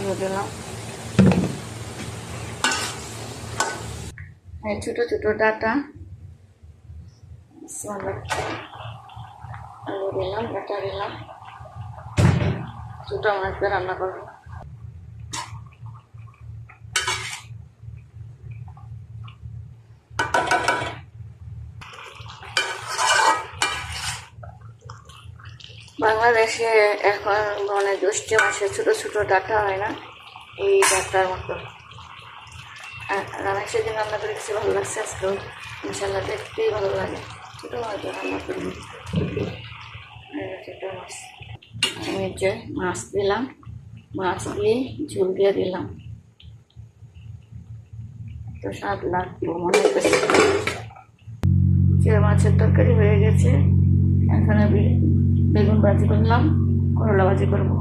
আলু দিলাম, ছোট ছোট ডাটা আলু দিলাম, ডাটা দিলাম। ছোট মাছ দিয়ে রান্না করবো। বাংলাদেশে এখন মানে জ্যৈষ্ঠ মাসে ছোট ছোট ডাটা হয় না, এই ডাটার মতো রান্না সেদিন রান্না করে কিছু ভালো লাগছে। আজকেও ইনশাল্লাহ দেখতেই ভালো লাগে। ছোটো মাছ দিয়ে রান্না করবো, ছোটো মাছ। আমি যে মাছ দিলাম, মাছ দিয়ে ঝোল দিয়ে দিলাম, তো স্বাদ লাগবো মনে হচ্ছে। মাছের তরকারি হয়ে গেছে। এখন আমি বেগুন ভাজি করলাম, করলা ভাজি করবো।